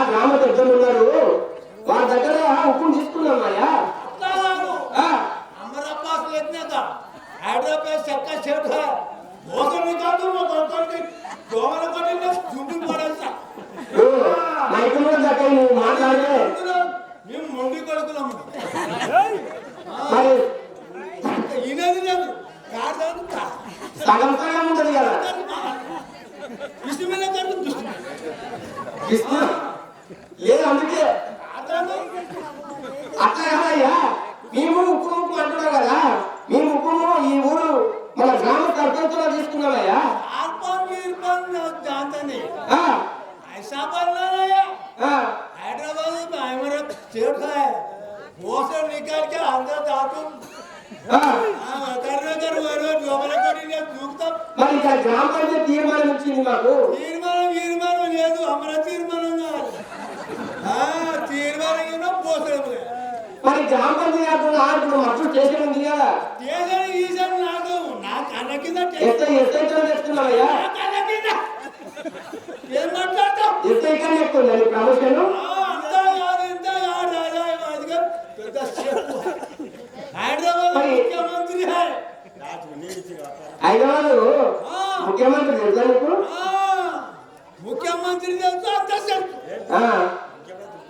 గ్రామ పెద్దలు ఉన్నారు, వారి దగ్గర హుకుం తీసుకున్నామయ్యా. हैदराबाद सबका सेठ है मौसम निकाल दो मैं करता हूं कि दोबारा कटिंग में झूठी पड़ा सा మైకులో దగ్గర నువ్వు మాట్లాడితే మేము మొండి కొడుకులం మరి ఈనేది లేదు కాదు సగం సగం ఉంటుంది కదా. ఇష్టమైన కర్మ దుష్ట లేదు అందుకే అట్లా కదయ్యా. మేము ఉప్పు అంటున్నావు కదా, మేము ఉప్పును ఈ ఊరు మన గ్రామ సర్పంచులో తీసుకున్నామయ్యా. हैदराबाद में हमारा सेठ है वो से निकाल के अंदर जातू करने कर लोपల కొడినే దూకుతా. మరి ఇక్కడ గ్రామ పంచాయతీ తీర్మానం ఇచ్చింది మాకు. తీర్మానం లేదు, అమర తీర్మానం కాదు. తీర్మానం ఏమో పోసలేదు. మరి గ్రామ పంచాయతీ ఆడుకున్న మట్లు స్టేషన్ ఉంది కదా, స్టేషన్ ఈసారి నాకు అన్న కింద తెస్తున్నామయ్యా. ఏం మాట్లాడతావు? ఎస్ఐ కానీ చెప్తుంది ప్రమోషన్. హైదరాబాద్ ముఖ్యమంత్రి హైదరాబాద్ ముఖ్యమంత్రి తెలుసా నీకు? ముఖ్యమంత్రి తెలుసా?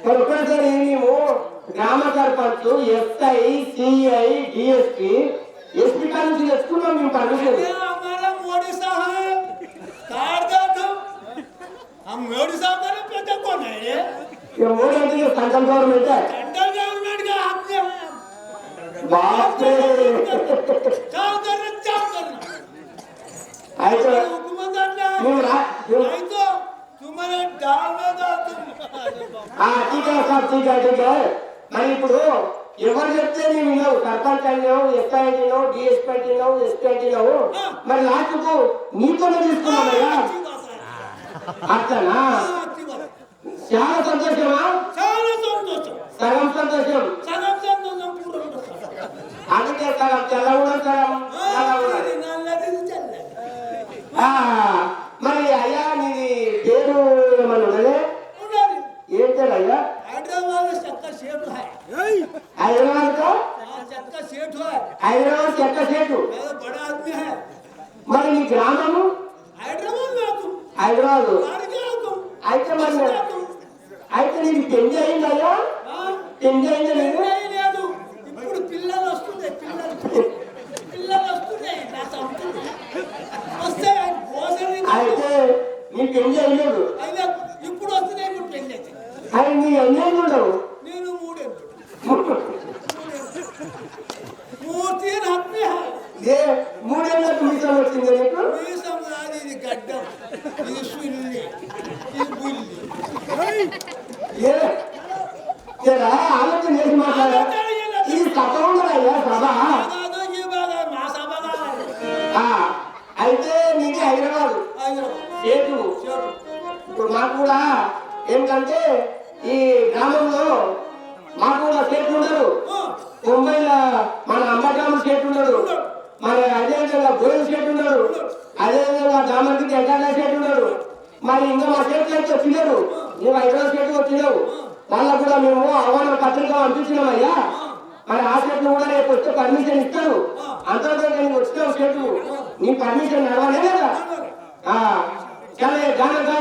మరి ఒక్కసారి మేము గ్రామ sarpanch, SI, CI, DSP, SP కాడ నుంచి తెచ్చుకున్నాం మేము పర్మిషన్. మోడీ సాహెబ్ हम मोदी साहब का पता कौन है ये मोदी है ये सेंट्रल गवर्नमेंट का आपने बाप रे चाव करना आई तो हुकूमत करना आई तो तुम्हारे दाल में दाल तुम हां ठीक है साहब, ठीक है మరి ఇప్పుడు ఎవరు చెప్తే నేను వినవు, సర్పంచ్ అయినావు, ఎస్ఐ అయినావు, డిఎస్పీ అయినావు, ఎస్పీ అయినావు, మరి లాస్ట్కు నీతోనే తీసుకున్నామయ్యా. అట్లనా? చాలా సంతోషమా? చాలా సంతోషం. సగం సంతోషం. అందుకే సగం తెల్లగూడ సగం మరి అయ్యా నీది పేరు ఏమన్నా ఉన్నదే? ఏం పేరు అయ్యా? హైదరాబాద్ చెక్క సేటు హైదరాబాద్ చెక్క సేటు హైదరాబాద్ చెక్క సేటు బడా ఆద్మీ హై. మరి నీ గ్రామము హైదరాబాద్. అయితే మరి అయితే నీకు పెళ్లి అయిందయ్యా? పెళ్లి అయిందా? లేదు, ఇప్పుడు పిల్లలు వస్తున్నాయి. అయితే నీ పెళ్లి అయ్యదు. ఇప్పుడు వస్తున్నాయి. ఇప్పుడు పెళ్లి అవి నీ ఎన్నేళ్ళు ఉండవు? నేను 3 మూర్తి ఏ 3 ఏళ్ళకు మీసం వచ్చింది నీకు? మీసం కాదు, ఇది గడ్డం, ఇది సుల్లి, ఇది బుల్లి. ఆలోచన చేసి మాట్లాడా. ఇది సభ ఉండదయ్యా, సభ. అయితే నీకు హైదరాబాద్ సేటు. ఇప్పుడు మాకు కూడా ఏంటంటే ఈ గ్రామంలో మాకు కూడా సేట్లు ఉండరు. ముంబైలో మన అమ్మగ్రామం సేటు ఉండడు, మరి అదేవిధంగా గోయల్ సేటు ఉండడు, అదేవిధంగా గ్రామానికి ఎక్కడ సేటు ఉండడు. మరి ఇంకా మా సేట్లు అయితే వచ్చినారు, నువ్వు హైదరాబాద్ సేటు వచ్చినావు. వాళ్ళకు కూడా మేము ఆహ్వాన పత్రిక పంపించినామయ్యా. మరి ఆ సేట్లు కూడా రేపు వస్తే పర్మిషన్ ఇస్తారు. అంతలో నేను వచ్చినావు సేటు, నీ పర్మిషన్ నడవాలి కదా. సరే గానంగా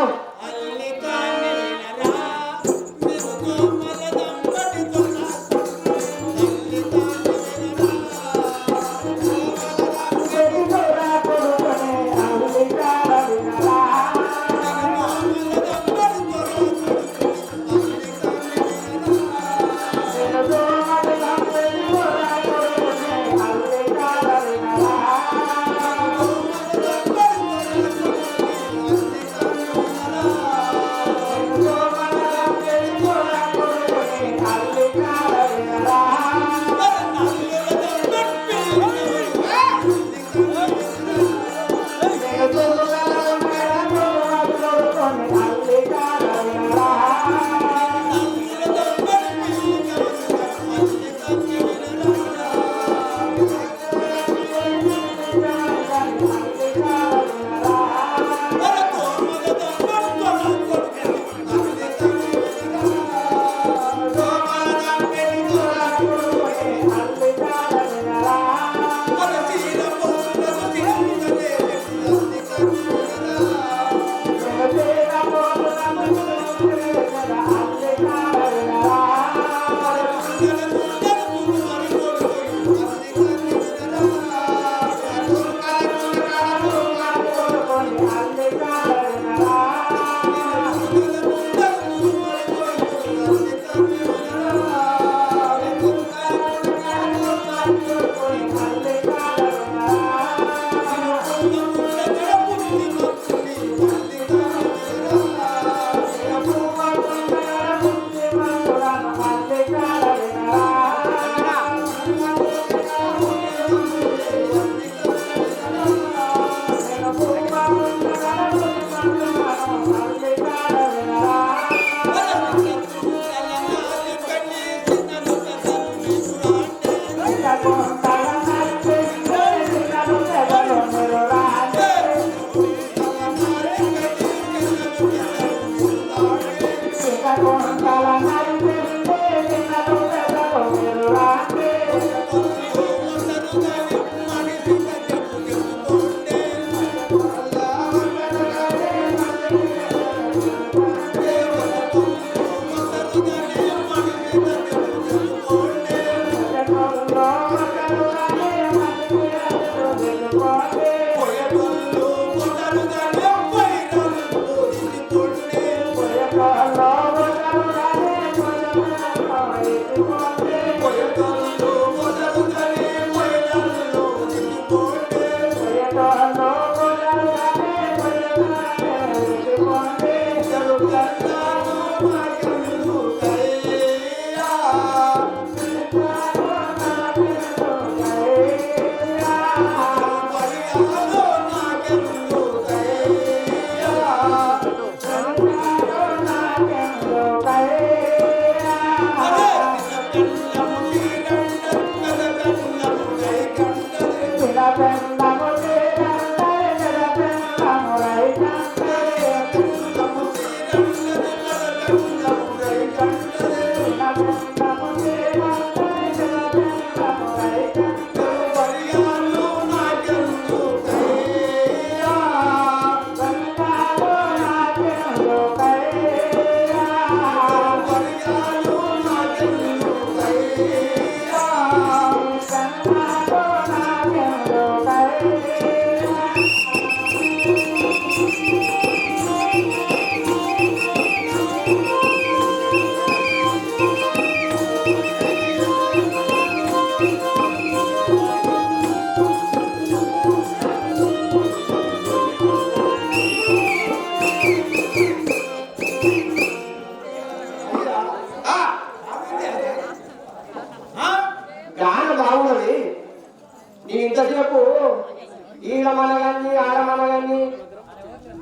ఈడ మన కానీ ఆడ మన కానీ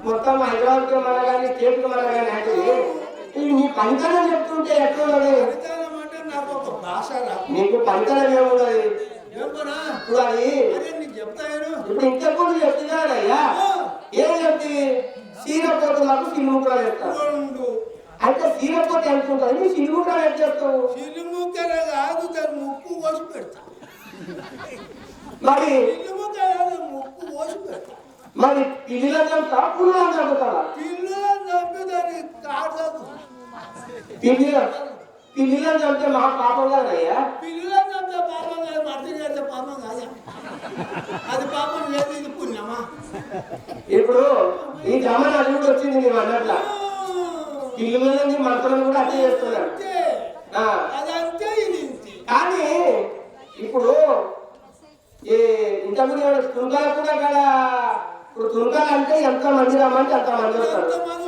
మొత్తం హైదరాబాద్కి మన కానీ స్టేట్కి మన కానీ అంటే నీ పంచనం చెప్తుంటే ఎట్లున్నది? పరిచయం అంటే నాకు ఒక భాష రాదు. నీకు పంచనం ఏమున్నది? ఏమన్నా? ఇప్పుడు అది అరే నీకు చెప్తాను. ఇప్పుడు ఇంతకుముందు చెప్తున్నాడయ్యా. ఏం చెప్తి? సీరపోతులకు సిల్ముక్కలు చెప్తారు. రెండు అయితే సీరపోతే ఎంత ఉంటుంది? నీ సిల్ముక్కలు ఎట్ చేస్తావు? సిల్లుముక్కర కాదు, దాని ముక్కు కోసి పెడతా. మరి సిల్లుముక్కర కాదు, ముక్కు కోసి పెడతా. మరి పిల్లిలో చంపుతా పుల్లలో చంపుతావా? పిల్లలను చంపి దాన్ని కాడదు. పిల్లిలో చంపితే మా పాపం కదయ్యా. పిల్లలను చంపితే పాపం కాదు, మర్చి చేస్తే పాపం కాదు. అది పాపం లేదు, ఇది పుణ్యమా? ఇప్పుడు ఈ జమాన అది కూడా వచ్చింది నీవు అన్నట్ల. పిల్లులని మనసులను కూడా అదే చేస్తున్నాడు. అంతే, ఆ, అదంతే, ఇది ఇంతే. కానీ ఇప్పుడు ఈ ఇంతకుముందు తునకలు కూడా ఇక్కడ ఇప్పుడు తునకలు అంటే ఎంత మంది రమ్మంటే అంత మంది వస్తారు. ఎంతమంది